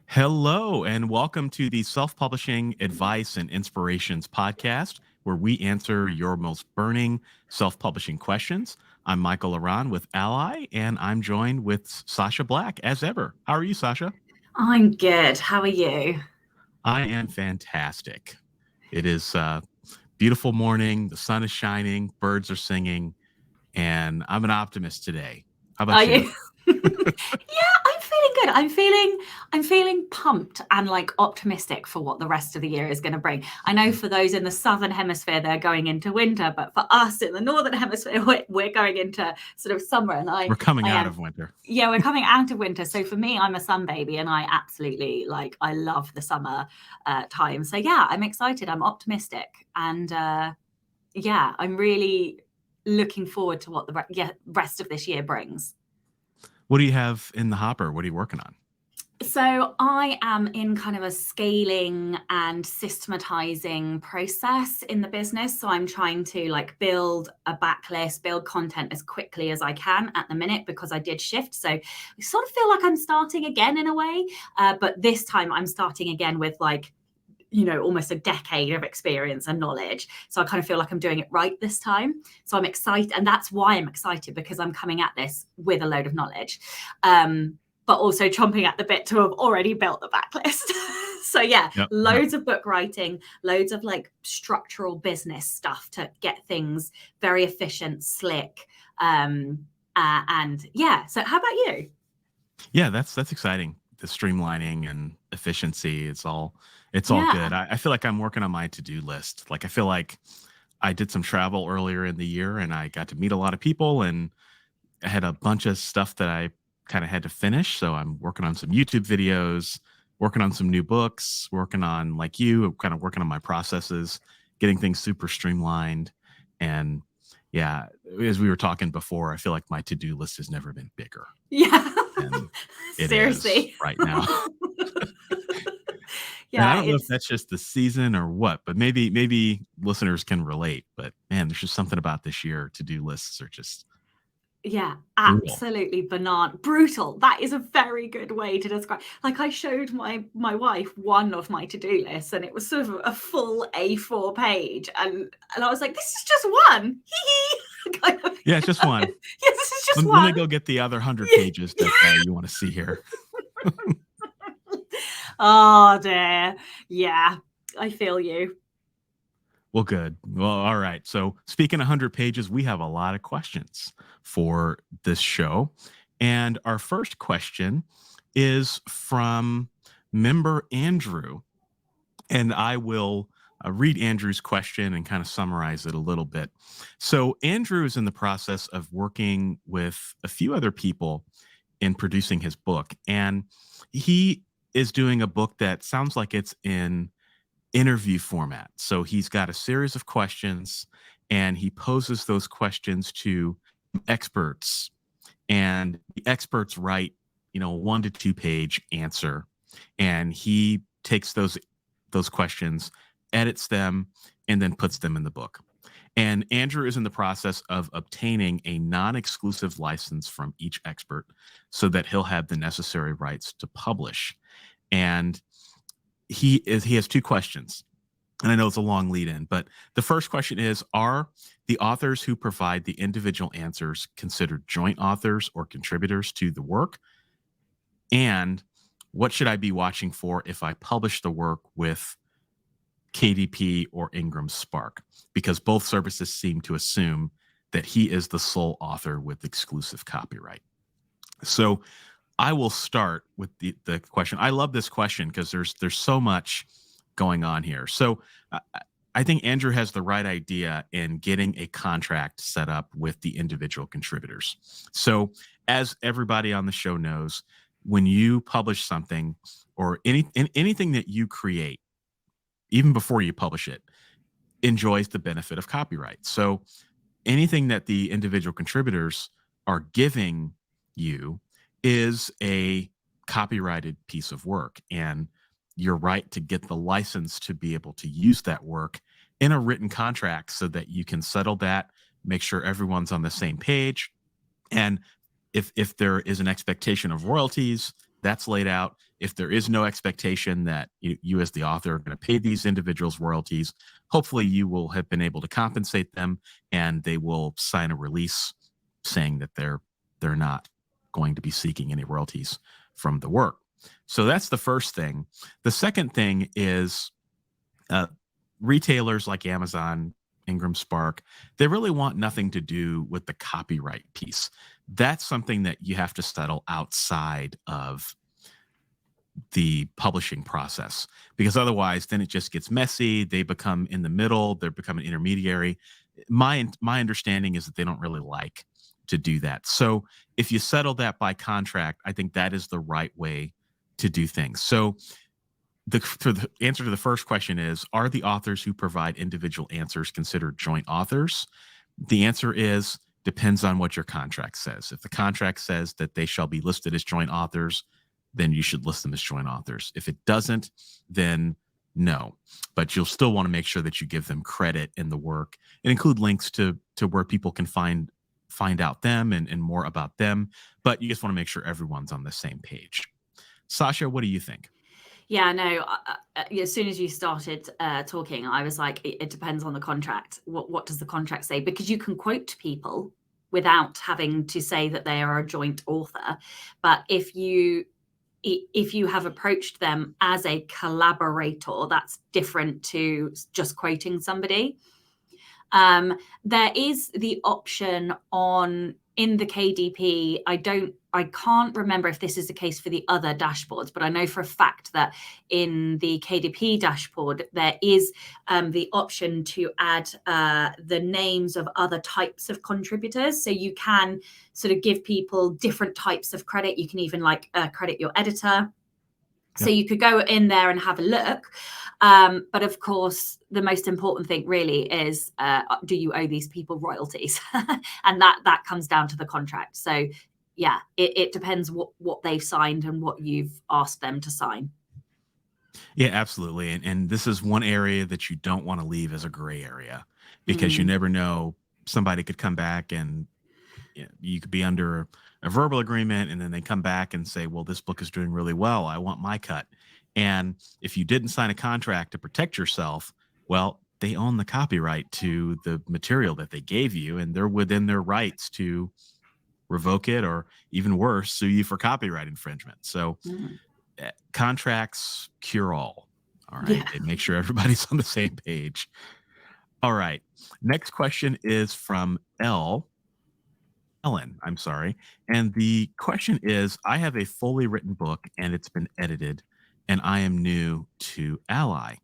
Hello, and welcome to the Self Publishing Advice and Inspirations podcast, where we answer your most burning self publishing questions. I'm Michael Ronn with Ally, and I'm joined with Sacha Black as ever. How are you, Sacha? I'm good. How are you? I am fantastic. It is a beautiful morning, the sun is shining, birds are singing, and I'm an optimist today. How Are about you? you? Yeah, I'm feeling good. I'm feeling pumped and like optimistic for what the rest of the year is going to bring. I know for those in the southern hemisphere they're going into winter, but for us in the northern hemisphere we're going into sort of summer and We're coming I out am of winter. yeah, we're coming out of winter. So for me, I'm a sun baby and I absolutely I love the summer time. So yeah, I'm excited. I'm optimistic and yeah, I'm really looking forward to what the rest of this year brings. What do you have in the hopper? What are you working on? So I am in kind of a scaling and systematizing process in the business. So I'm trying to like build a backlist, build content as quickly as I can at the minute because I did shift. So I sort of feel like I'm starting again in a way. But this time I'm starting again with almost a decade of experience and knowledge. So I kind of feel like I'm doing it right this time. So I'm excited. And that's why I'm excited, because I'm coming at this with a load of knowledge. But also chomping at the bit to have already built the backlist. So yeah, Yep. Yep. loads of book writing, loads of like structural business stuff to get things very efficient, slick. And yeah, so how about you? Yeah, that's exciting. The streamlining and efficiency, it's all good. Yeah. I feel like I'm working on my to-do list. Like I feel like I did some travel earlier in the year and I got to meet a lot of people and I had a bunch of stuff that I kind of had to finish. So I'm working on some YouTube videos, working on some new books, working on like you, kind of working on my processes, getting things super streamlined. And yeah, as we were talking before, I feel like my to-do list has never been bigger. Yeah. And it is Seriously. right now. And I Yeah, don't know if it's that's just the season or what, but maybe listeners can relate. But man, there's just something about this year. To-do lists are just yeah, brutal. absolutely brutal. That is a very good way to describe. Like I showed my wife one of my to-do lists, and it was sort of a full A4 page, and I was like, "This is just one." Kind of, Yeah, it's just one. yeah, this is just Let me one. go get the other 100 pages that you want to see here. Oh dear. Yeah, I feel you. Well, good. Well, all right. So, speaking of 100 pages, we have a lot of questions for this show. And our first question is from member Andrew. And I will read Andrew's question and kind of summarize it a little bit. So, Andrew is in the process of working with a few other people in producing his book. And he is doing a book that sounds like it's in interview format. So he's got a series of questions and he poses those questions to experts, and the experts write, 1 to 2 page answer, and he takes those questions, edits them, and then puts them in the book. And Andrew is in the process of obtaining a non-exclusive license from each expert so that he'll have the necessary rights to publish. And he has two questions. And I know it's a long lead in, but the first question is, are the authors who provide the individual answers considered joint authors or contributors to the work? And what should I be watching for if I publish the work with KDP or Ingram Spark? Because both services seem to assume that he is the sole author with exclusive copyright. So I will start with the question. I love this question because there's so much going on here. So I think Andrew has the right idea in getting a contract set up with the individual contributors. So as everybody on the show knows, when you publish something or anything that you create, even before you publish it, enjoys the benefit of copyright. So anything that the individual contributors are giving you is a copyrighted piece of work, and you're right to get the license to be able to use that work in a written contract so that you can settle that, make sure everyone's on the same page, and if there is an expectation of royalties, That's laid out. If there is no expectation that you as the author are going to pay these individuals royalties, hopefully you will have been able to compensate them, and they will sign a release saying that they're not going to be seeking any royalties from the work. So that's the first thing. The second thing is retailers like Amazon, Ingram Spark, they really want nothing to do with the copyright piece. That's something that you have to settle outside of the publishing process, because otherwise then it just gets messy. They become in the middle, they become an intermediary. My understanding is that they don't really like to do that. So if you settle that by contract, I think that is the right way to do things. So the answer to the first question is, are the authors who provide individual answers considered joint authors? The answer is, depends on what your contract says. If the contract says that they shall be listed as joint authors, then you should list them as joint authors. If it doesn't, then no. But you'll still want to make sure that you give them credit in the work and include links to where people can find out them and more about them. But you just want to make sure everyone's on the same page. Sacha, what do you think? Yeah, no, as soon as you started talking, I was like, it depends on the contract. What does the contract say? Because you can quote people without having to say that they are a joint author. But if you have approached them as a collaborator, that's different to just quoting somebody. There is the option in the KDP. I can't remember if this is the case for the other dashboards, but I know for a fact that in the KDP dashboard, there is the option to add the names of other types of contributors. So you can sort of give people different types of credit. You can even credit your editor. So you could go in there and have a look. But of course, the most important thing really is, do you owe these people royalties? And that comes down to the contract. So yeah, it depends what they've signed and what you've asked them to sign. Yeah, absolutely. And this is one area that you don't want to leave as a gray area, because you never know, somebody could come back and you could be under a verbal agreement, and then they come back and say, well, this book is doing really well, I want my cut. And if you didn't sign a contract to protect yourself, well, they own the copyright to the material that they gave you, and they're within their rights to revoke it, or even worse, sue you for copyright infringement. So contracts cure all. All right. Yeah. They make sure everybody's on the same page. All right. Next question is from Ellen, I'm sorry. And the question is, I have a fully written book and it's been edited, and I am new to AskALLi.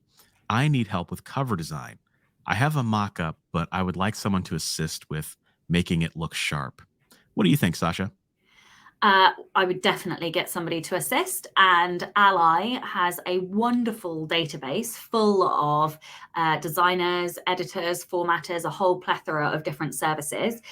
I need help with cover design. I have a mock-up, but I would like someone to assist with making it look sharp. What do you think, Sacha? I would definitely get somebody to assist, and AskALLi has a wonderful database full of designers, editors, formatters, a whole plethora of different services.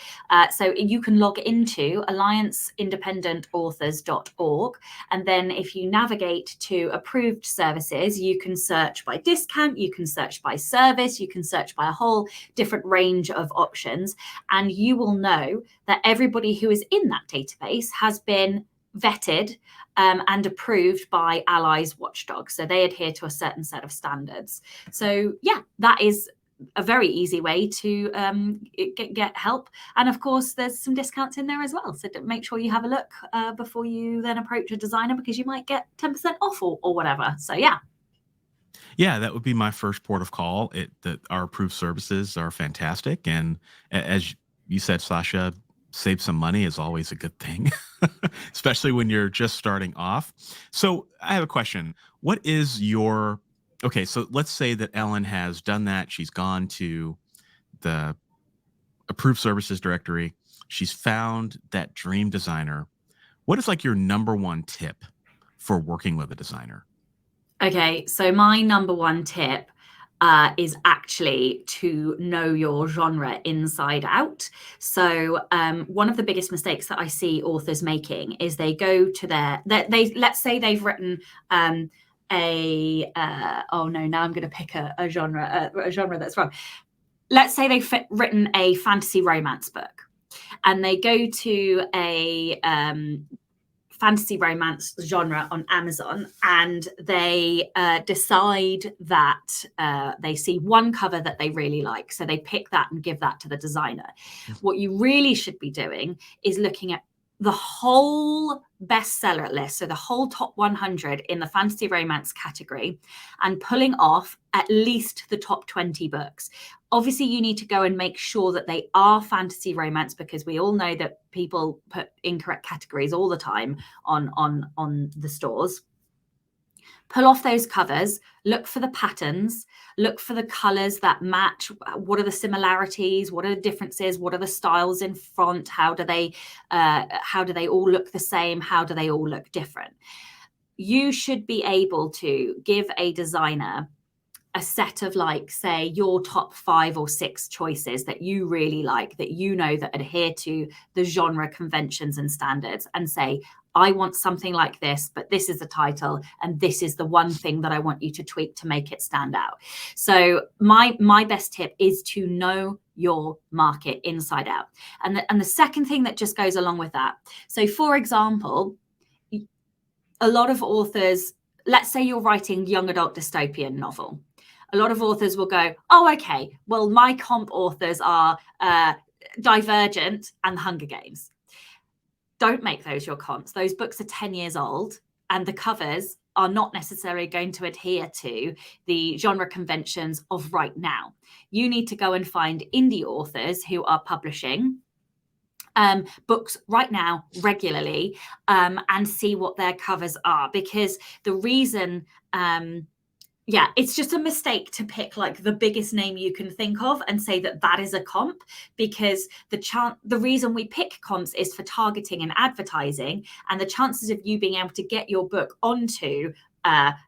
So you can log into allianceindependentauthors.org, and then if you navigate to approved services, you can search by discount, you can search by service, you can search by a whole different range of options, and you will know that everybody who is in that database has been vetted and approved by AskALLi's watchdog. So they adhere to a certain set of standards. So yeah, that is a very easy way to get help. And of course, there's some discounts in there as well. So make sure you have a look before you then approach a designer, because you might get 10% off or whatever. So yeah. Yeah, that would be my first port of call. Our approved services are fantastic. And as you said, Sacha, save some money is always a good thing, especially when you're just starting off. So I have a question. Okay, so let's say that Ellen has done that. She's gone to the approved services directory. She's found that dream designer. What is your number one tip for working with a designer? Okay, so my number one tip is actually to know your genre inside out. So one of the biggest mistakes that I see authors making is they go to let's say they've written now I'm going to pick a genre that's wrong. Let's say they've written a fantasy romance book, and they go to a fantasy romance genre on Amazon, and they decide that they see one cover that they really like. So they pick that and give that to the designer. What you really should be doing is looking at the whole bestseller list, so the whole top 100 in the fantasy romance category, and pulling off at least the top 20 books. Obviously, you need to go and make sure that they are fantasy romance, because we all know that people put incorrect categories all the time on the stores. Pull off those covers, look for the patterns, look for the colors that match. What are the similarities? What are the differences? What are the styles in font? How do they all look the same? How do they all look different? You should be able to give a designer a set of, like, say, your top 5 or 6 choices that you really like, that you know that adhere to the genre conventions and standards, and say, I want something like this, but this is the title, and this is the one thing that I want you to tweak to make it stand out. So my best tip is to know your market inside out. And the second thing that just goes along with that. So, for example, a lot of authors, let's say you're writing young adult dystopian novel. A lot of authors will go, oh, okay, well, my comp authors are Divergent and The Hunger Games. Don't make those your comps. Those books are 10 years old, and the covers are not necessarily going to adhere to the genre conventions of right now. You need to go and find indie authors who are publishing books right now regularly, and see what their covers are, because the reason it's just a mistake to pick like the biggest name you can think of and say that that is a comp, because the reason we pick comps is for targeting and advertising, and the chances of you being able to get your book onto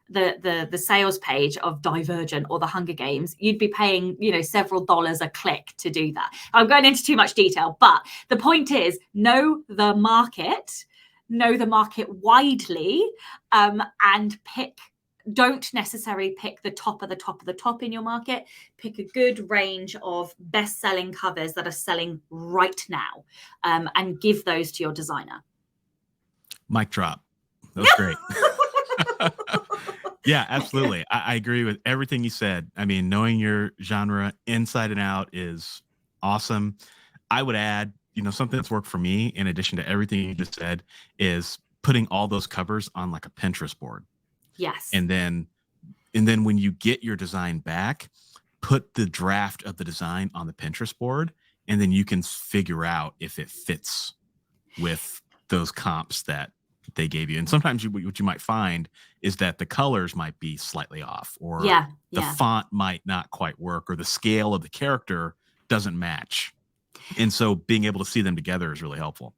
the sales page of Divergent or The Hunger Games, you'd be paying, several dollars a click to do that. I'm going into too much detail, but the point is, know the market widely, and don't necessarily pick the top of the top of the top in your market. Pick a good range of best-selling covers that are selling right now, and give those to your designer. Mic drop. That was great. Yeah, absolutely. I agree with everything you said. I mean, knowing your genre inside and out is awesome. I would add, something that's worked for me, in addition to everything you just said, is putting all those covers on like a Pinterest board. Yes. And then when you get your design back, put the draft of the design on the Pinterest board, and then you can figure out if it fits with those comps that they gave you. And sometimes what you might find is that the colors might be slightly off, or the font might not quite work, or the scale of the character doesn't match. And so being able to see them together is really helpful.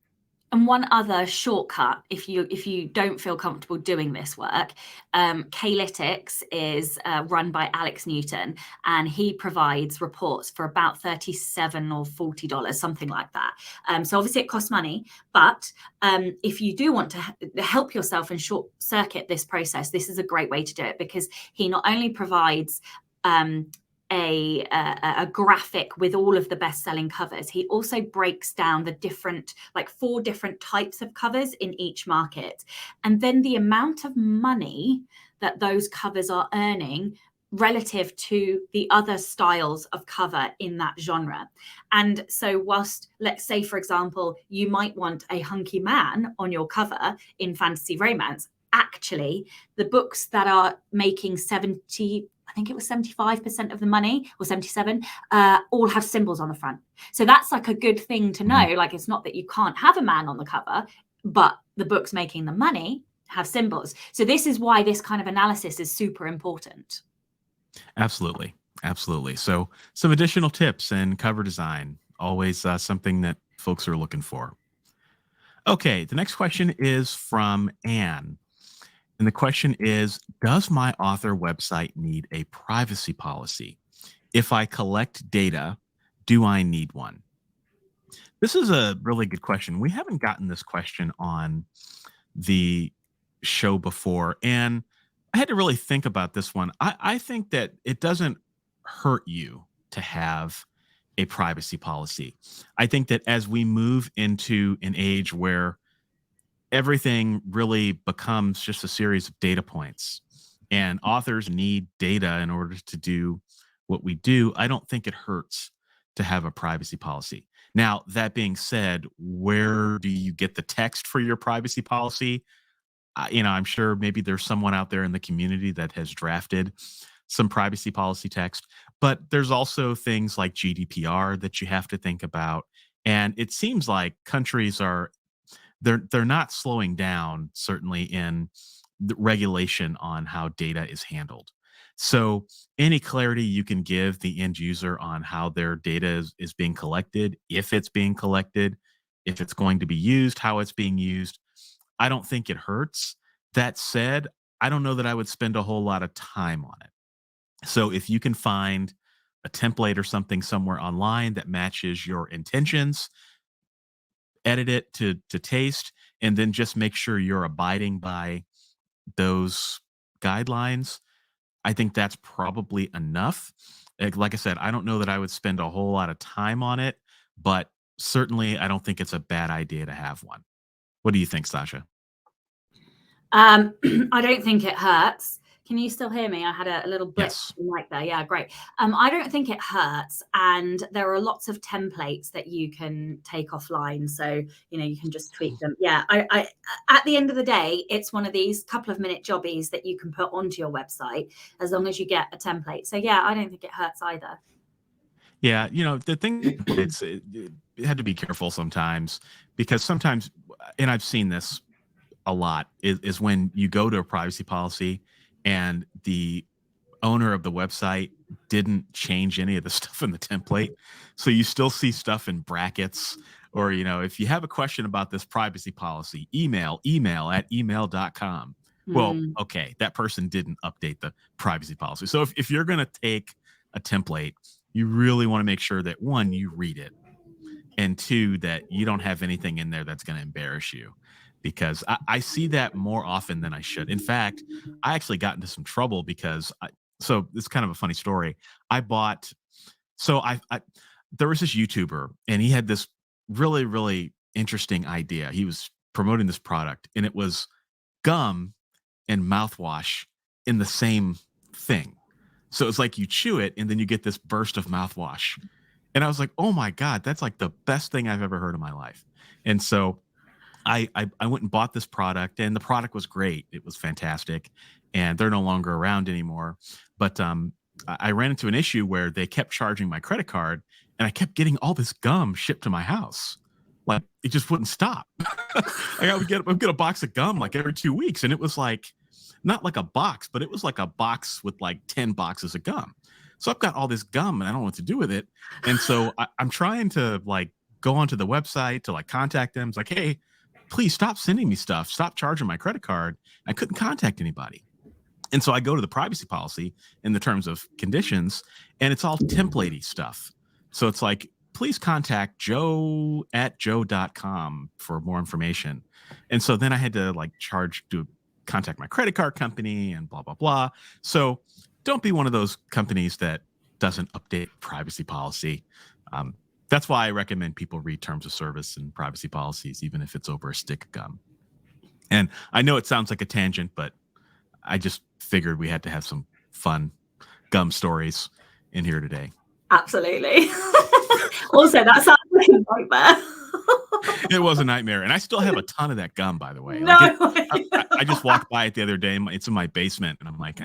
And one other shortcut, if you don't feel comfortable doing this work, K-Lytics is run by Alex Newton, and he provides reports for about $37 or $40, something like that. So obviously it costs money, but if you do want to help yourself and short circuit this process, this is a great way to do it, because he not only provides a graphic with all of the best-selling covers, he also breaks down the different, like 4 different types of covers in each market, and then the amount of money that those covers are earning relative to the other styles of cover in that genre. And so whilst, let's say, for example, you might want a hunky man on your cover in fantasy romance, actually the books that are making 75% of the money, or 77, all have symbols on the front. So that's like a good thing to know. Mm-hmm. Like, it's not that you can't have a man on the cover, but the books making the money have symbols. So this is why this kind of analysis is super important. Absolutely. So some additional tips in cover design, always something that folks are looking for. Okay, the next question is from Anne. And the question is, does my author website need a privacy policy? If I collect data, do I need one? This is a really good question. We haven't gotten this question on the show before, and I had to really think about this one. I think that it doesn't hurt you to have a privacy policy. I think that as we move into an age where everything really becomes just a series of data points, and authors need data in order to do what we do. I don't think it hurts to have a privacy policy. Now, that being said, where do you get the text for your privacy policy? I'm sure maybe there's someone out there in the community that has drafted some privacy policy text, but there's also things like GDPR that you have to think about. And it seems like countries are they're not slowing down, certainly in the regulation on how data is handled. So any clarity you can give the end user on how their data is being collected, if it's being collected, if it's going to be used, how it's being used, I don't think it hurts. That said, I don't know that I would spend a whole lot of time on it. So if you can find a template or something somewhere online that matches your intentions, edit it to taste, and then just make sure you're abiding by those guidelines, I think that's probably enough. Like I said, I don't know that I would spend a whole lot of time on it, but certainly I don't think it's a bad idea to have one. What do you think, Sasha? I don't think it hurts. Can you still hear me? I had a little blip Yes. right there. Yeah, great. I don't think it hurts. And there are lots of templates that you can take offline. So, you can just tweak them. Yeah, I at the end of the day, it's one of these couple of minute jobbies that you can put onto your website as long as you get a template. So yeah, I don't think it hurts either. Yeah, the thing it had to be careful sometimes, because sometimes, and I've seen this a lot, is when you go to a privacy policy and the owner of the website didn't change any of the stuff in the template. So you still see stuff in brackets, or, if you have a question about this privacy policy, email at email.com. Well, Mm. okay, that person didn't update the privacy policy. So if you're going to take a template, you really want to make sure that, one, you read it, and two, that you don't have anything in there that's going to embarrass you, because I see that more often than I should. In fact, I actually got into some trouble because so it's kind of a funny story. I bought, so I there was this YouTuber, and he had this really, really interesting idea. He was promoting this product, and it was gum and mouthwash in the same thing. So it's like you chew it and then you get this burst of mouthwash. And I was like, oh my God, that's like the best thing I've ever heard in my life. And so I went and bought this product, and the product was great. It was fantastic. And they're no longer around anymore. But I ran into an issue where they kept charging my credit card, and I kept getting all this gum shipped to my house. Like, it just wouldn't stop. I would get a box of gum like every 2 weeks. And it was like, not like a box, but it was like a box with like 10 boxes of gum. So I've got all this gum and I don't know what to do with it. And so I'm trying to like go onto the website to like contact them. It's like, hey, please stop sending me stuff. Stop charging my credit card. I couldn't contact anybody. And so I go to the privacy policy in the terms of conditions, and it's all templatey stuff. So it's like, please contact joe@joe.com for more information. And so then I had to like contact my credit card company and blah, blah, blah. So don't be one of those companies that doesn't update privacy policy. That's why I recommend people read terms of service and privacy policies, even if it's over a stick of gum. And I know it sounds like a tangent, but I just figured we had to have some fun gum stories in here today. Absolutely. Also, that sounds like a nightmare. It was a nightmare, and I still have a ton of that gum, by the way. No Like way. I just walked by it the other day. It's in my basement, and I'm like,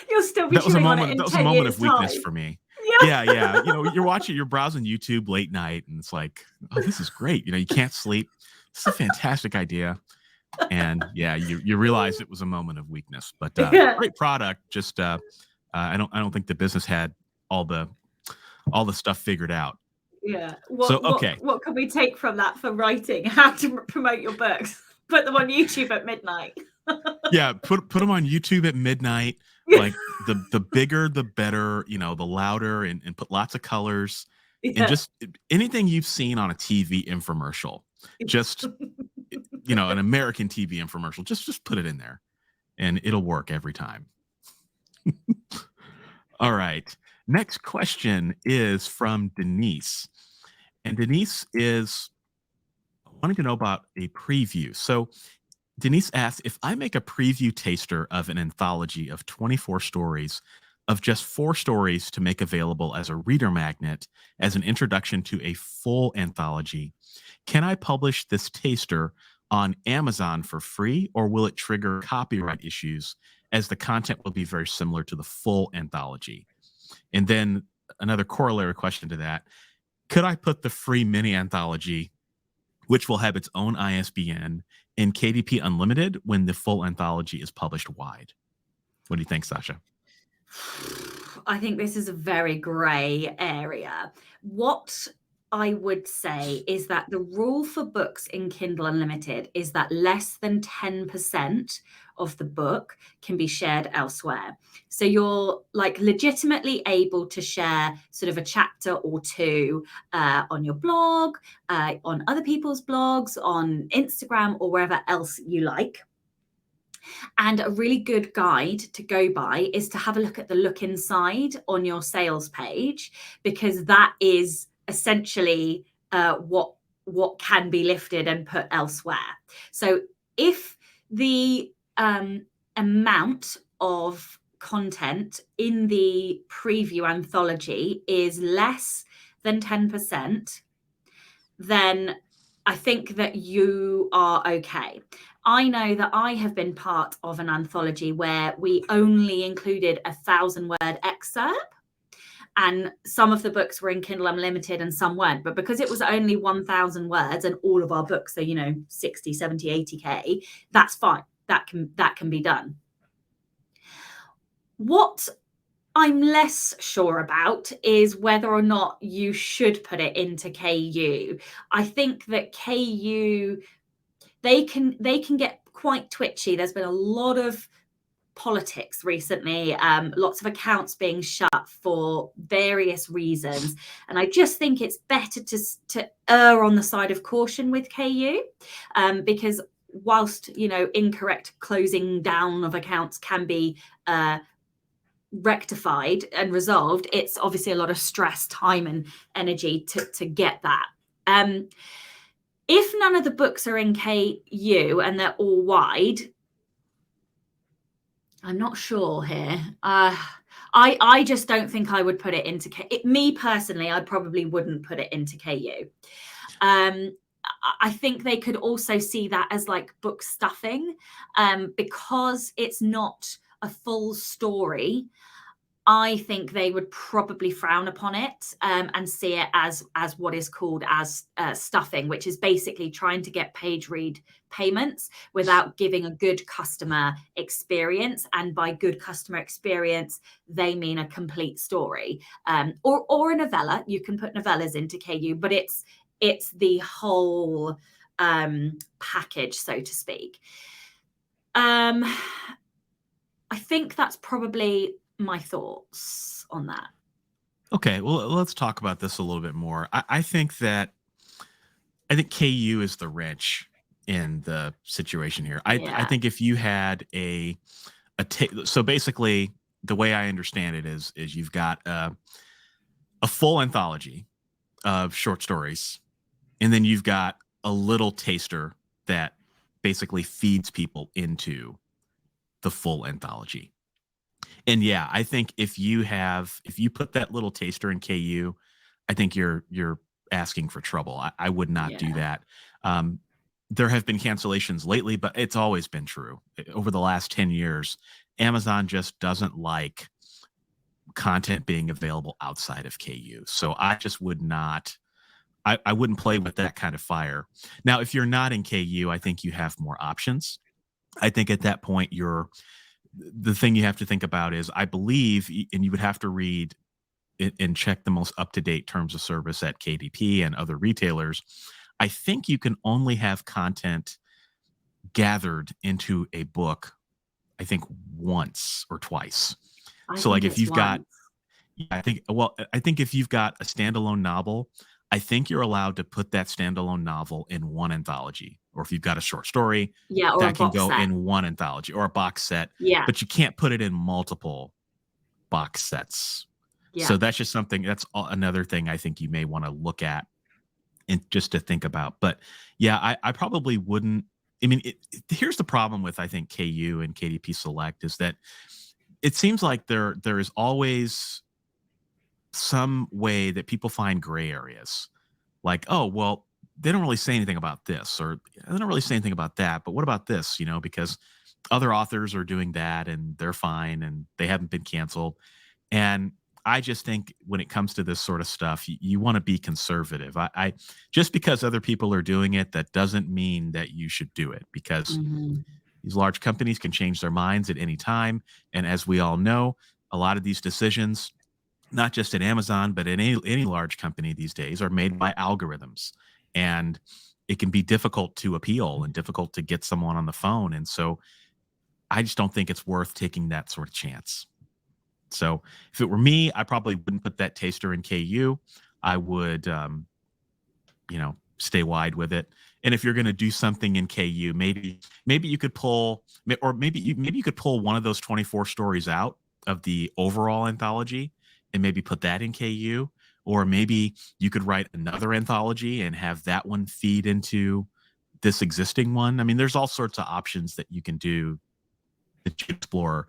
You'll still be that was a chewing on it moment. in That was a 10 moment years' of weakness time. for me. Yeah. Yeah. You're browsing YouTube late night, and it's like, oh, this is great. You can't sleep. It's a fantastic idea. And yeah, you realize it was a moment of weakness, but Yeah. great product. Just I don't think the business had all the stuff figured out. Yeah. So What okay, what what can we take from that for writing? How to promote your books? Put them on YouTube at midnight. yeah, put them on YouTube at midnight. Like the bigger the better, the louder, and put lots of colors, and Yeah. just anything you've seen on a TV infomercial. Just an American TV infomercial. Just put it in there, and it'll work every time. All right. Next question is from Denise. And Denise is wanting to know about a preview. So Denise asks, if I make a preview taster of an anthology of 24 stories, of just 4 stories to make available as a reader magnet as an introduction to a full anthology, can I publish this taster on Amazon for free, or will it trigger copyright issues as the content will be very similar to the full anthology? And then another corollary question to that, could I put the free mini anthology, which will have its own ISBN, in KDP Unlimited when the full anthology is published wide? What do you think, Sacha? I think this is a very grey area. What I would say is that the rule for books in Kindle Unlimited is that less than 10% of the book can be shared elsewhere. So you're like legitimately able to share sort of a chapter or two on your blog, on other people's blogs, on Instagram, or wherever else you like. And a really good guide to go by is to have a look at the look inside on your sales page, because that is essentially what can be lifted and put elsewhere. So if the amount of content in the preview anthology is less than 10%, then I think that you are okay. I know that I have been part of an anthology where we only included 1,000-word excerpt, and some of the books were in Kindle Unlimited and some weren't. But because it was only 1,000 words and all of our books are, 60, 70, 80K, that's fine. That can be done. What I'm less sure about is whether or not you should put it into KU. I think that KU, they can get quite twitchy. There's been a lot of politics recently, lots of accounts being shut for various reasons, and I just think it's better to err on the side of caution with KU, because whilst incorrect closing down of accounts can be rectified and resolved, it's obviously a lot of stress, time and energy to get that. If none of the books are in KU and they're all wide, I'm not sure here. I just don't think I would put it into me personally, I probably wouldn't put it into KU. I think they could also see that as like book stuffing, because it's not a full story. I think they would probably frown upon it, and see it as what is called as stuffing, which is basically trying to get page read payments without giving a good customer experience. And by good customer experience, they mean a complete story, or a novella. You can put novellas into KU, but it's the whole package, so to speak. I think that's probably my thoughts on that. Okay, well, let's talk about this a little bit more. I think KU is the wrench in the situation here. I think if you had so basically the way I understand it is you've got a full anthology of short stories, and then you've got a little taster that basically feeds people into the full anthology. And yeah, I think if you put that little taster in KU, I think you're asking for trouble. I would not do that. There have been cancellations lately, but it's always been true. Over the last 10 years, Amazon just doesn't like content being available outside of KU. So I just would not, I wouldn't play with that kind of fire. Now, if you're not in KU, I think you have more options. I think at that point, the thing you have to think about is, I believe, and you would have to read and check the most up-to-date terms of service at KDP and other retailers. I think you can only have content gathered into a book, I think, once or twice. So like if you've got, I think if you've got a standalone novel, I think you're allowed to put that standalone novel in one anthology. Or if you've got a short story, that can go in one anthology, or a box set. Yeah. But you can't put it in multiple box sets. Yeah. So that's just something, that's another thing I think you may want to look at and just to think about. But yeah, I probably wouldn't. I mean, here's the problem with, I think, KU and KDP Select is that it seems like there is always some way that people find gray areas. Like, oh, well, they don't really say anything about this, or they don't really say anything about that. But what about this? Because other authors are doing that and they're fine and they haven't been canceled. And I just think when it comes to this sort of stuff, you want to be conservative. I just because other people are doing it, that doesn't mean that you should do it, because these large companies can change their minds at any time. And as we all know, a lot of these decisions, not just at Amazon, but in any large company these days, are made by algorithms. And it can be difficult to appeal and difficult to get someone on the phone. And so I just don't think it's worth taking that sort of chance. So if it were me, I probably wouldn't put that taster in KU. I would, stay wide with it. And if you're going to do something in KU, maybe you could pull, or maybe you could pull one of those 24 stories out of the overall anthology and maybe put that in KU. Or maybe you could write another anthology and have that one feed into this existing one. I mean, there's all sorts of options that you can do that you explore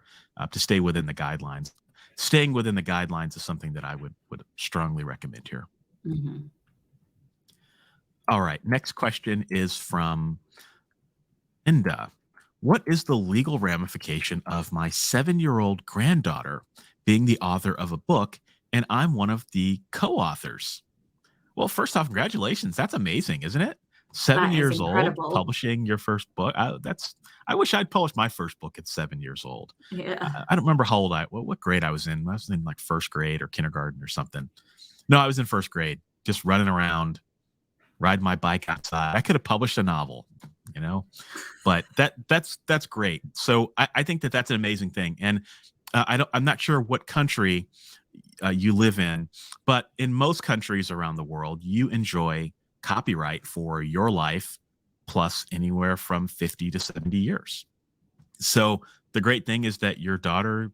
to stay within the guidelines. Staying within the guidelines is something that I would strongly recommend here. Mm-hmm. All right. Next question is from Linda. What is the legal ramification of my 7-year-old granddaughter being the author of a book and I'm one of the co-authors? Well, first off, congratulations. That's amazing, isn't it? 7 years old, publishing your first book. I wish I'd published my first book at 7 years old. Yeah. I don't remember how old what grade I was in. I was in like first grade or kindergarten or something. No, I was in first grade, just running around, riding my bike outside. I could have published a novel, but that's great. So I think that's an amazing thing. And I'm not sure what country you live in, but in most countries around the world, you enjoy copyright for your life plus anywhere from 50 to 70 years. So the great thing is that your daughter,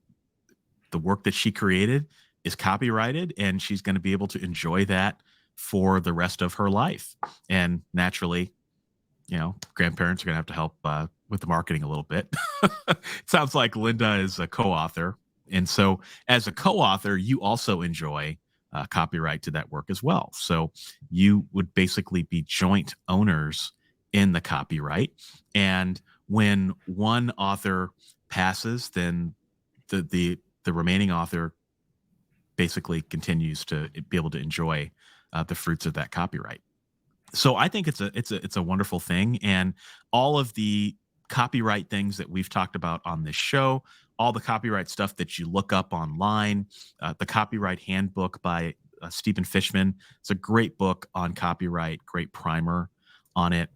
the work that she created is copyrighted, and she's going to be able to enjoy that for the rest of her life. And naturally, grandparents are going to have to help with the marketing a little bit. It sounds like Linda is a co-author. And so as a co-author, you also enjoy copyright to that work as well. So you would basically be joint owners in the copyright. And when one author passes, then the remaining author basically continues to be able to enjoy the fruits of that copyright. So I think it's a wonderful thing. And all of the copyright things that we've talked about on this show, all the copyright stuff that you look up online, the Copyright Handbook by Stephen Fishman. It's a great book on copyright, great primer on it.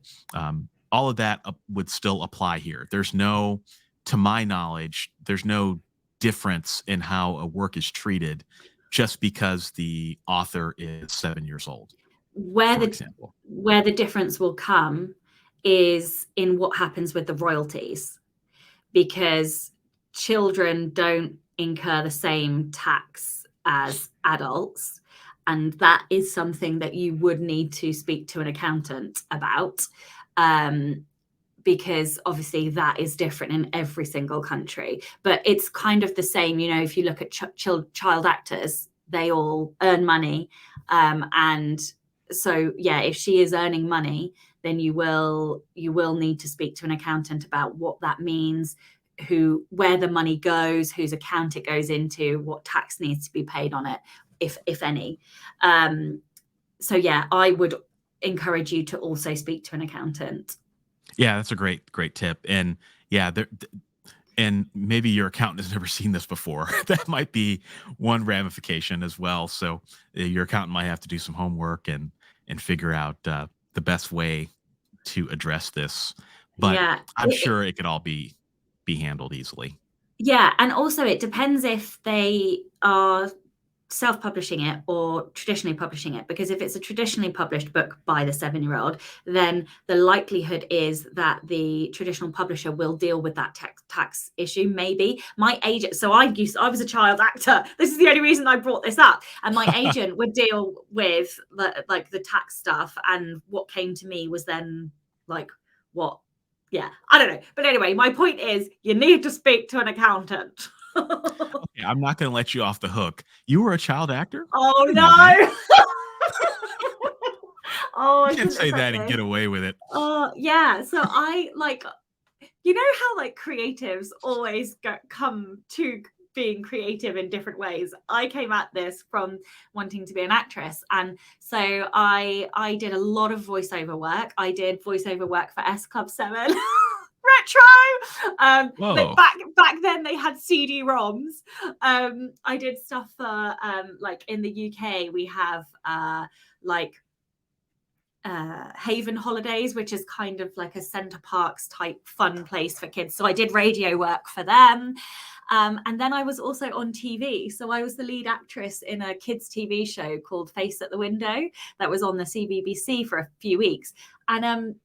All of that would still apply here. To my knowledge, there's no difference in how a work is treated just because the author is 7 years old. Where the difference will come is in what happens with the royalties, because children don't incur the same tax as adults. And that is something that you would need to speak to an accountant about, because obviously that is different in every single country. But it's kind of the same, if you look at child actors, they all earn money. And so, yeah, if she is earning money, then you will need to speak to an accountant about what that means, where the money goes, whose account it goes into, what tax needs to be paid on it, if any. So yeah, I would encourage you to also speak to an accountant. Yeah, that's a great tip. And yeah, and maybe your accountant has never seen this before. That might be one ramification as well. So your accountant might have to do some homework and figure out the best way to address this. But yeah, I'm sure it could all be handled easily. Yeah, and also it depends if they are self-publishing it or traditionally publishing it, because if it's a traditionally published book by the 7-year-old, then the likelihood is that the traditional publisher will deal with that tax issue. Maybe my agent, so I was a child actor, this is the only reason I brought this up, and my agent would deal with the tax stuff, and what came to me was then like, what, yeah, I don't know. But anyway, my point is, you need to speak to an accountant. Okay, I'm not going to let you off the hook. You were a child actor? Oh no. Oh, you can't say that and get away with it. Yeah. So I you know how creatives always come to being creative in different ways. I came at this from wanting to be an actress, and so I did a lot of voiceover work. I did voiceover work for S Club 7. Retro. Back then they had CD-ROMs. I did stuff for in the UK we have Haven Holidays, which is kind of like a Center Parcs type fun place for kids. So I did radio work for them. And then I was also on TV. So I was the lead actress in a kids TV show called Face at the Window that was on the CBBC for a few weeks. And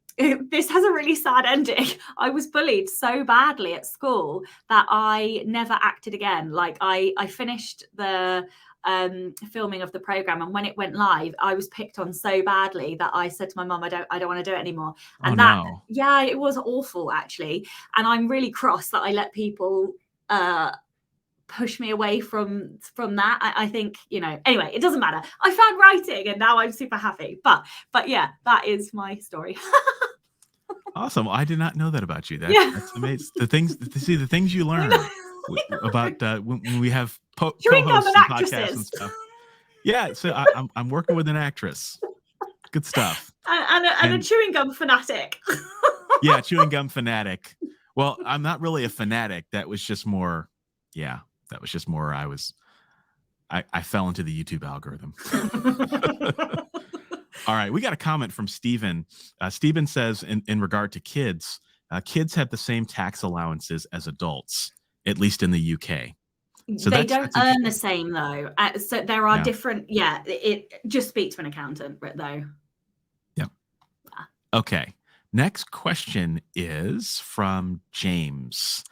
this has a really sad ending. I was bullied so badly at school that I never acted again. I finished the filming of the program, and when it went live, I was picked on so badly that I said to my mum, I don't want to do it anymore. And yeah, it was awful actually. And I'm really cross that I let people push me away from that. I think, anyway, it doesn't matter. I found writing and now I'm super happy. But yeah, that is my story. Awesome. I did not know that about you. That's amazing. The things you learn about when we have co-hosts and podcasts and stuff. Yeah, so I'm working with an actress. Good stuff. And a chewing gum fanatic. Yeah, chewing gum fanatic. Well, I'm not really a fanatic. That was just more. I fell into the YouTube algorithm. All right, we got a comment from Stephen. Stephen says, in regard to kids, kids have the same tax allowances as adults, at least in the UK. So they don't earn the same though. So there are different. Yeah, just speak to an accountant, though. Yeah. Okay. Next question is from James.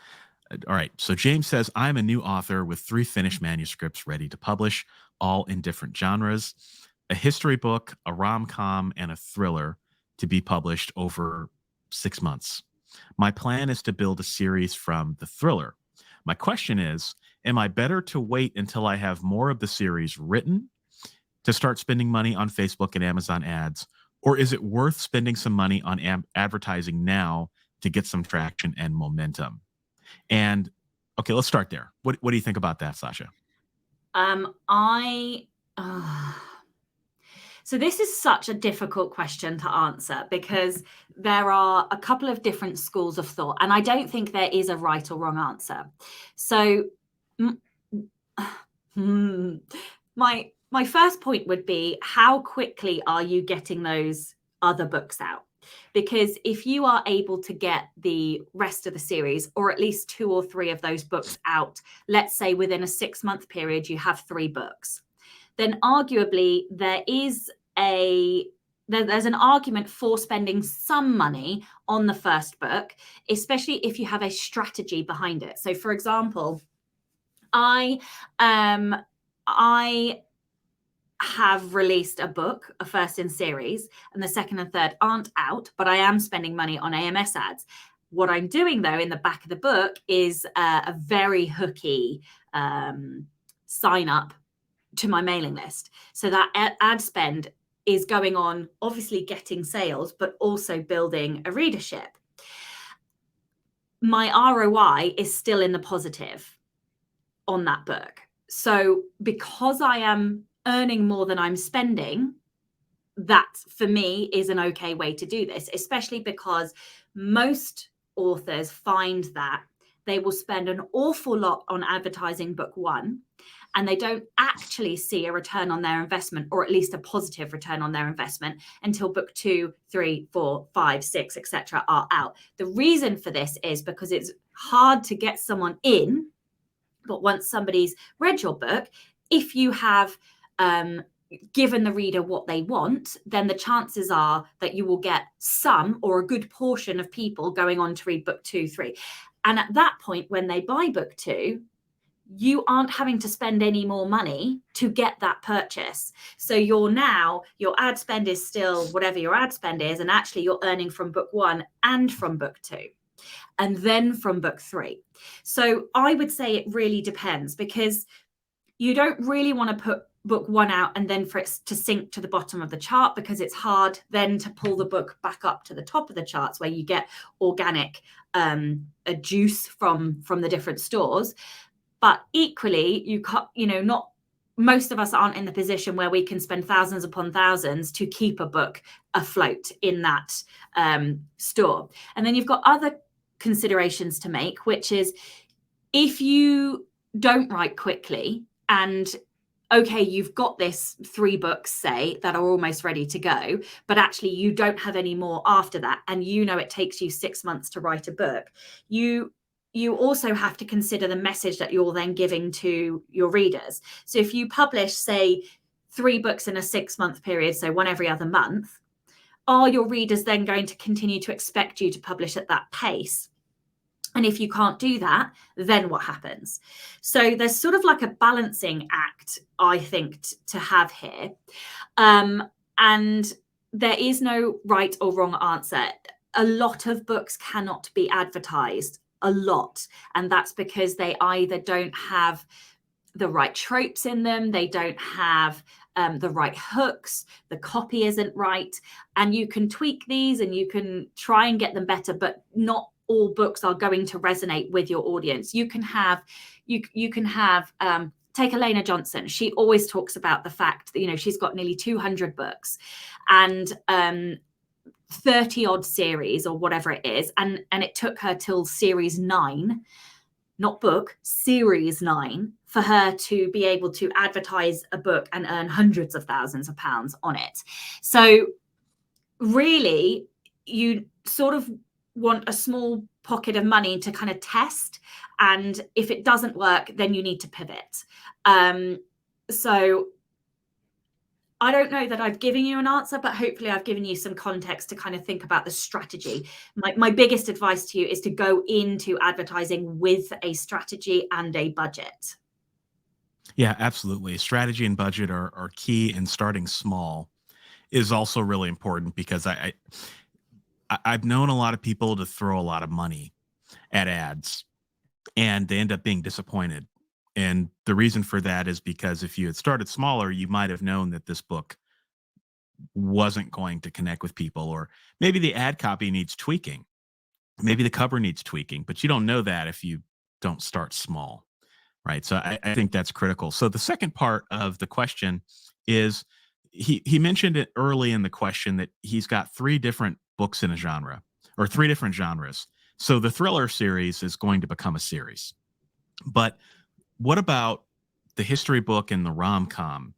All right. So James says, I'm a new author with 3 finished manuscripts ready to publish, all in different genres. A history book, a rom-com, and a thriller to be published over 6 months. My plan is to build a series from the thriller. My question is, am I better to wait until I have more of the series written to start spending money on Facebook and Amazon ads, or is it worth spending some money on advertising now to get some traction and momentum? And okay, let's start there. What do you think about that, Sacha? So this is such a difficult question to answer because there are a couple of different schools of thought, and I don't think there is a right or wrong answer. So my first point would be, how quickly are you getting those other books out? Because if you are able to get the rest of the series, or at least 2 or 3 of those books out, let's say within a 6-month period, you have 3 books, then arguably there's an argument for spending some money on the first book, especially if you have a strategy behind it. So for example, I have released a book, a first in series, and the second and third aren't out, but I am spending money on AMS ads. What I'm doing though in the back of the book is a very hooky sign up to my mailing list. So that ad spend is going on, obviously getting sales, but also building a readership. My ROI is still in the positive on that book. So because I am earning more than I'm spending, that for me is an okay way to do this, especially because most authors find that they will spend an awful lot on advertising book 1, and they don't actually see a return on their investment, or at least a positive return on their investment, until book 2, 3, 4, 5, 6, etc. are out. The reason for this is because it's hard to get someone in, but once somebody's read your book, if you have given the reader what they want, then the chances are that you will get some or a good portion of people going on to read book 2, 3. And at that point, when they buy book 2, you aren't having to spend any more money to get that purchase. So your ad spend is still whatever your ad spend is, and actually you're earning from book 1 and from book 2 and then from book 3. So I would say it really depends, because you don't really want to put book 1 out and then for it to sink to the bottom of the chart, because it's hard then to pull the book back up to the top of the charts where you get organic a juice from the different stores. But equally, not most of us aren't in the position where we can spend thousands upon thousands to keep a book afloat in that store. And then you've got other considerations to make, which is if you don't write quickly and okay, you've got this 3 books, say, that are almost ready to go, but actually you don't have any more after that, and it takes you 6 months to write a book, you also have to consider the message that you're then giving to your readers. So if you publish, say, 3 books in a 6-month period, so one every other month, are your readers then going to continue to expect you to publish at that pace? And if you can't do that, then what happens? So there's sort of like a balancing act, I think, to have here. And there is no right or wrong answer. A lot of books cannot be advertised, a lot. And that's because they either don't have the right tropes in them, they don't have the right hooks, the copy isn't right. And you can tweak these and you can try and get them better, but not all books are going to resonate with your audience. You can have take Elena Johnson. She always talks about the fact that she's got nearly 200 books and 30 odd series or whatever it is, and it took her till series 9, not book, series 9, for her to be able to advertise a book and earn hundreds of thousands of pounds on it. So really, you sort of want a small pocket of money to kind of test, and if it doesn't work, then you need to pivot. So I don't know that I've given you an answer, but hopefully I've given you some context to kind of think about the strategy. My biggest advice to you is to go into advertising with a strategy and a budget. Yeah, absolutely. Strategy and budget are key, and starting small is also really important, because I've known a lot of people to throw a lot of money at ads and they end up being disappointed. And the reason for that is because if you had started smaller, you might have known that this book wasn't going to connect with people, or maybe the ad copy needs tweaking. Maybe the cover needs tweaking, but you don't know that if you don't start small, right? So I think that's critical. So the second part of the question is, he mentioned it early in the question that he's got 3 different books in a genre, or 3 different genres. So the thriller series is going to become a series. But what about the history book and the rom-com?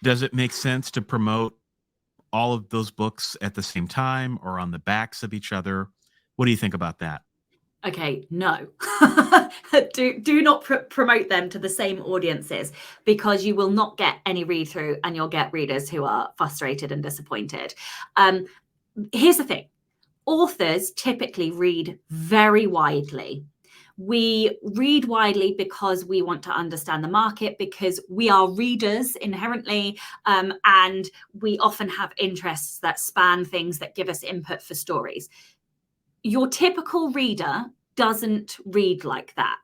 Does it make sense to promote all of those books at the same time or on the backs of each other? What do you think about that? Okay, no. do not promote them to the same audiences, because you will not get any read through and you'll get readers who are frustrated and disappointed. Here's the thing. Authors typically read very widely. We read widely because we want to understand the market, because we are readers inherently, and we often have interests that span things that give us input for stories. Your typical reader doesn't read like that.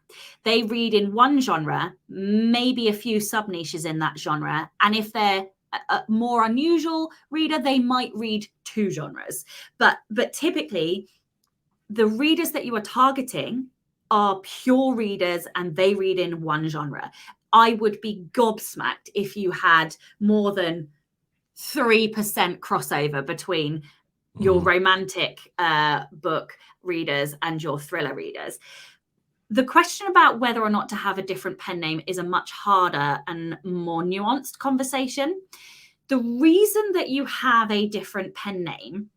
They read in one genre, maybe a few sub-niches in that genre. And if they're a more unusual reader, they might read 2 genres. But typically, the readers that you are targeting are pure readers and they read in one genre. I would be gobsmacked if you had more than 3% crossover between your romantic book readers and your thriller readers. The question about whether or not to have a different pen name is a much harder and more nuanced conversation. The reason that you have a different pen name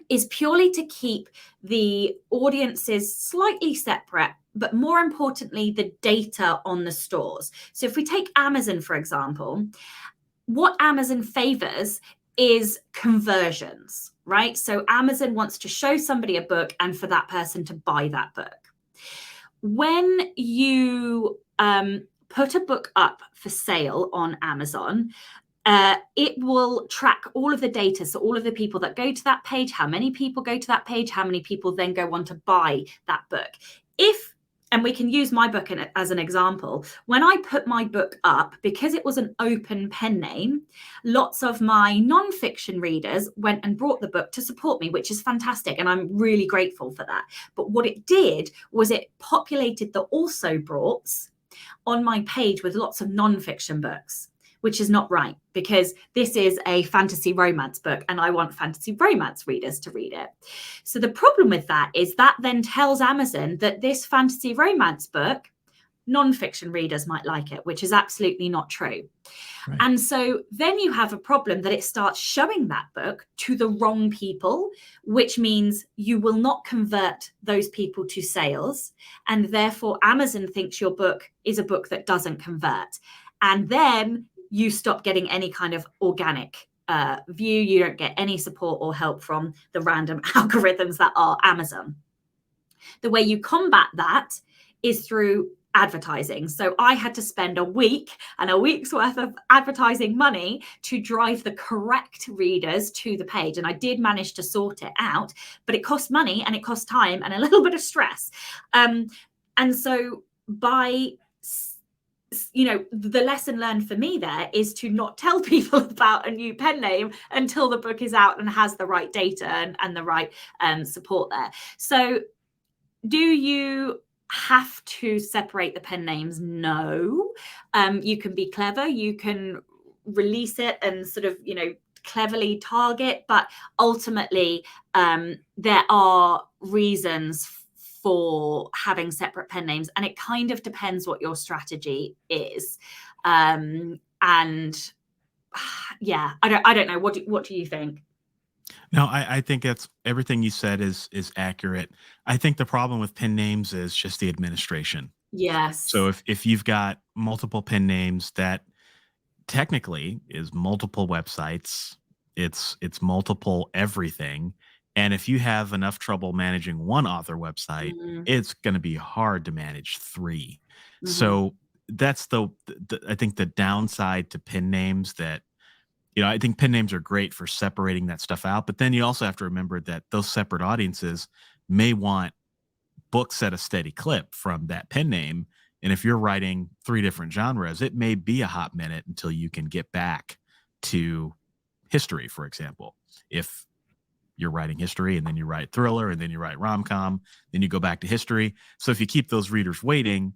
is purely to keep the audiences slightly separate, but more importantly, the data on the stores. So if we take Amazon, for example, what Amazon favors is conversions, right? So Amazon wants to show somebody a book and for that person to buy that book. When you put a book up for sale on Amazon, it will track all of the data. So all of the people that go to that page, how many people go to that page, how many people then go on to buy that book. And we can use my book as an example. When I put my book up, because it was an open pen name, lots of my nonfiction readers went and brought the book to support me, which is fantastic. And I'm really grateful for that. But what it did was it populated the also brought's on my page with lots of nonfiction books, which is not right, because this is a fantasy romance book and I want fantasy romance readers to read it. So the problem with that is that then tells Amazon that this fantasy romance book, nonfiction readers might like it, which is absolutely not true. Right. And so then you have a problem that it starts showing that book to the wrong people, which means you will not convert those people to sales. And therefore Amazon thinks your book is a book that doesn't convert. And then you stop getting any kind of organic view. You don't get any support or help from the random algorithms that are Amazon. The way you combat that is through advertising. So I had to spend a week and a week's worth of advertising money to drive the correct readers to the page. And I did manage to sort it out, but it cost money and it cost time and a little bit of stress. And so by the lesson learned for me there is to not tell people about a new pen name until the book is out and has the right data and the right support there. So do you have to separate the pen names? No. You can be clever. You can release it and sort of, cleverly target, but ultimately there are reasons for having separate pen names, and it kind of depends what your strategy is. And yeah, I don't know. What do you think? No, I think that's everything you said is accurate. I think the problem with pen names is just the administration. Yes. So if you've got multiple pen names, that technically is multiple websites, it's multiple everything. And if you have enough trouble managing one author website, it's going to be hard to manage 3. So that's I think the downside to pen names that, I think pen names are great for separating that stuff out. But then you also have to remember that those separate audiences may want books at a steady clip from that pen name. And if you're writing 3 different genres, it may be a hot minute until you can get back to history, for example. If you're writing history and then you write thriller and then you write rom-com, then you go back to history. So if you keep those readers waiting,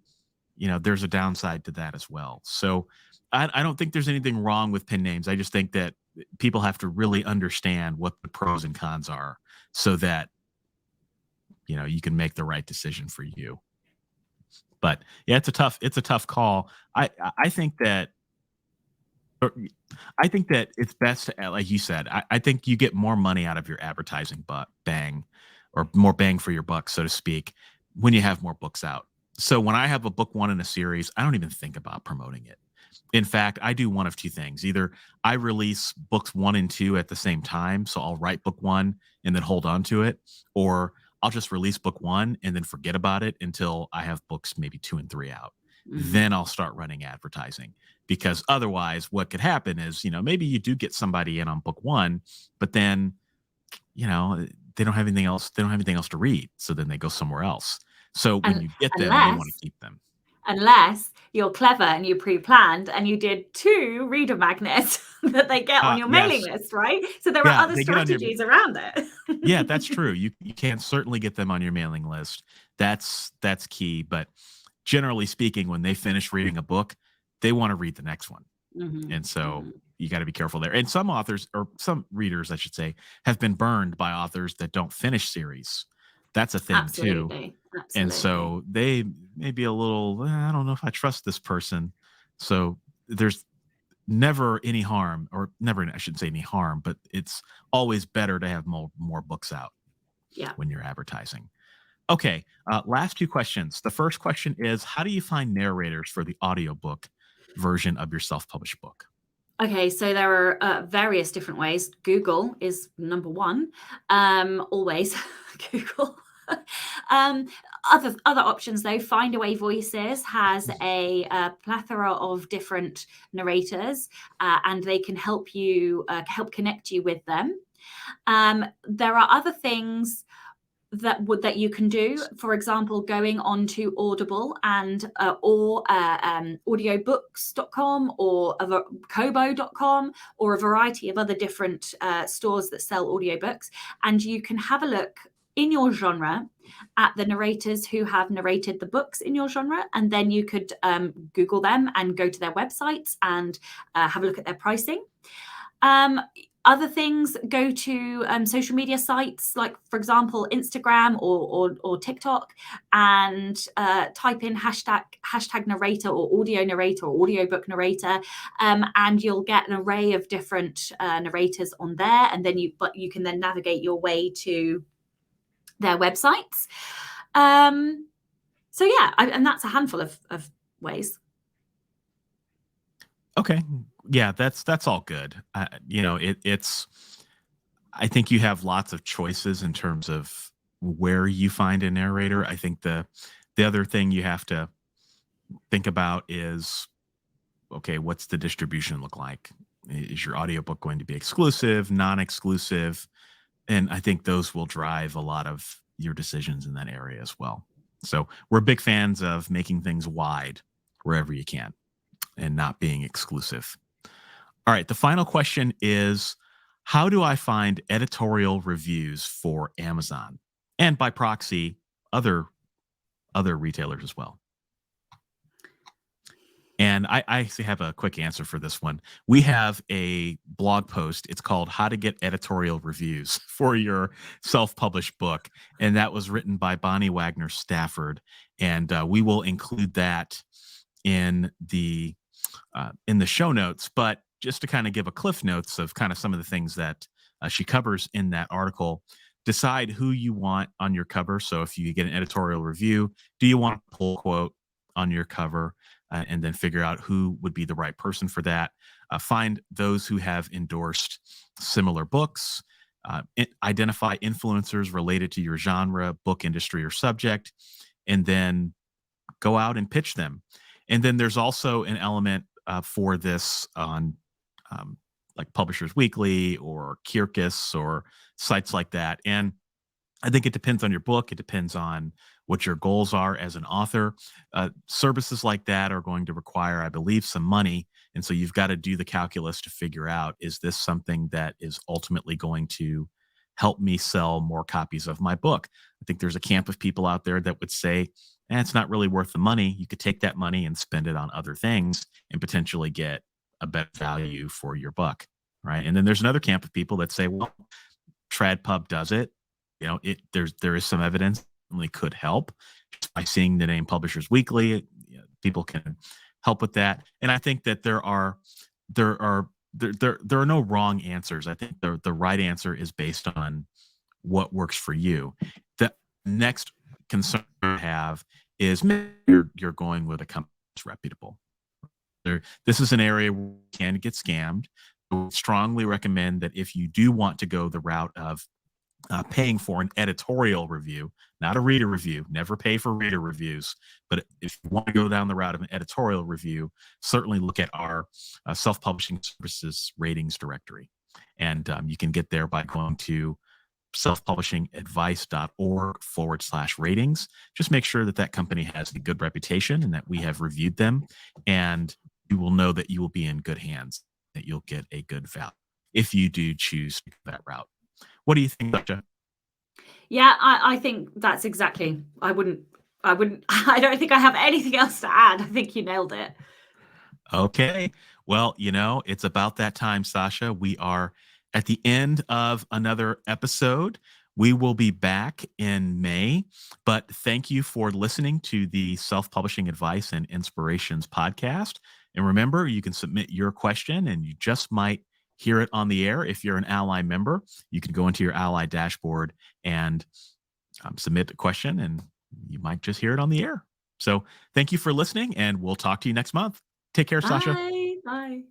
there's a downside to that as well. So I don't think there's anything wrong with pen names. I just think that people have to really understand what the pros and cons are so that, you can make the right decision for you. But yeah, it's a tough call. I think that it's best to, like you said, I think you get more money out of your advertising bang, or more bang for your buck, so to speak, when you have more books out. So when I have a book 1 in a series, I don't even think about promoting it. In fact, I do one of 2 things. Either I release books 1 and 2 at the same time, so I'll write book 1 and then hold on to it, or I'll just release book 1 and then forget about it until I have books maybe 2 and 3 out. Then I'll start running advertising, because otherwise what could happen is, maybe you do get somebody in on book 1, but then, they don't have anything else. They don't have anything else to read. So then they go somewhere else. So when you get them, you want to keep them. Unless you're clever and you pre-planned and you did 2 reader magnets that they get on your mailing list, right? So there are other strategies around it. Yeah, that's true. You can certainly get them on your mailing list. That's key. But generally speaking, when they finish reading a book, they want to read the next one. And so you got to be careful there. And some authors, or some readers, I should say, have been burned by authors that don't finish series. That's a thing too. Absolutely. And so they may be a little, I don't know if I trust this person. So never any harm, or never, I shouldn't say any harm, but it's always better to have more books out when you're advertising. Okay, last two questions. The first question is, how do you find narrators for the audiobook version of your self-published book? Okay, so there are various different ways. Google is number one. Always Google. Other options though, Findaway Voices has a plethora of different narrators, and they can help connect you with them. There are other things that you can do. For example, going on to Audible and or audiobooks.com or kobo.com or a variety of other different stores that sell audiobooks, and you can have a look in your genre at the narrators who have narrated the books in your genre, and then you could Google them and go to their websites and have a look at their pricing. Other things, go to social media sites like, for example, Instagram or TikTok, and type in hashtag narrator or audio narrator or audiobook narrator, and you'll get an array of different narrators on there, and then you can then navigate your way to their websites. So yeah, and that's a handful of ways. Okay. Yeah, that's all good. It's, I think you have lots of choices in terms of where you find a narrator. I think the other thing you have to think about is, okay, what's the distribution look like? Is your audiobook going to be exclusive, non-exclusive? And I think those will drive a lot of your decisions in that area as well. So we're big fans of making things wide wherever you can and not being exclusive. All right, the final question is, how do I find editorial reviews for Amazon and by proxy other retailers as well? And I actually have a quick answer for this one. We have a blog post. It's called How to Get Editorial Reviews for Your Self-Published Book. And that was written by Bonnie Wagner Stafford. And we will include that in the show notes. But just to kind of give a cliff notes of kind of some of the things that she covers in that article, decide who you want on your cover. So if you get an editorial review, do you want a pull quote on your cover? And then figure out who would be the right person for that. Find those who have endorsed similar books. Identify influencers related to your genre, book industry, or subject, and then go out and pitch them. And then there's also an element for this on like Publishers Weekly or Kirkus or sites like that. And I think it depends on your book. It depends on what your goals are as an author. Services like that are going to require, I believe, some money. And so you've got to do the calculus to figure out, is this something that is ultimately going to help me sell more copies of my book? I think there's a camp of people out there that would say, it's not really worth the money. You could take that money and spend it on other things and potentially get a better value for your buck, right? And then there's another camp of people that say, well, TradPub does it. There is some evidence really could help just by seeing the name Publishers Weekly. People can help with that. And I think that there are no wrong answers. I think the right answer is based on what works for you. The next concern I have is you're going with a company that's reputable. This is an area where you can get scammed. I would strongly recommend that if you do want to go the route of paying for an editorial review, not a reader review. Never pay for reader reviews. But if you want to go down the route of an editorial review, certainly look at our self-publishing services ratings directory. And you can get there by going to selfpublishingadvice.org/ratings. Just make sure that company has a good reputation and that we have reviewed them. And you will know that you will be in good hands, that you'll get a good value if you do choose to go that route. What do you think, Sacha? Yeah, I think that's exactly. I don't think I have anything else to add. I think you nailed it. Okay. Well, it's about that time, Sacha. We are at the end of another episode. We will be back in May, but thank you for listening to the Self-Publishing Advice and Inspirations podcast. And remember, you can submit your question and you just might hear it on the air. If you're an AskALLi member, you can go into your AskALLi dashboard and submit a question, and you might just hear it on the air. So thank you for listening, and we'll talk to you next month. Take care, Sacha. Bye. Bye.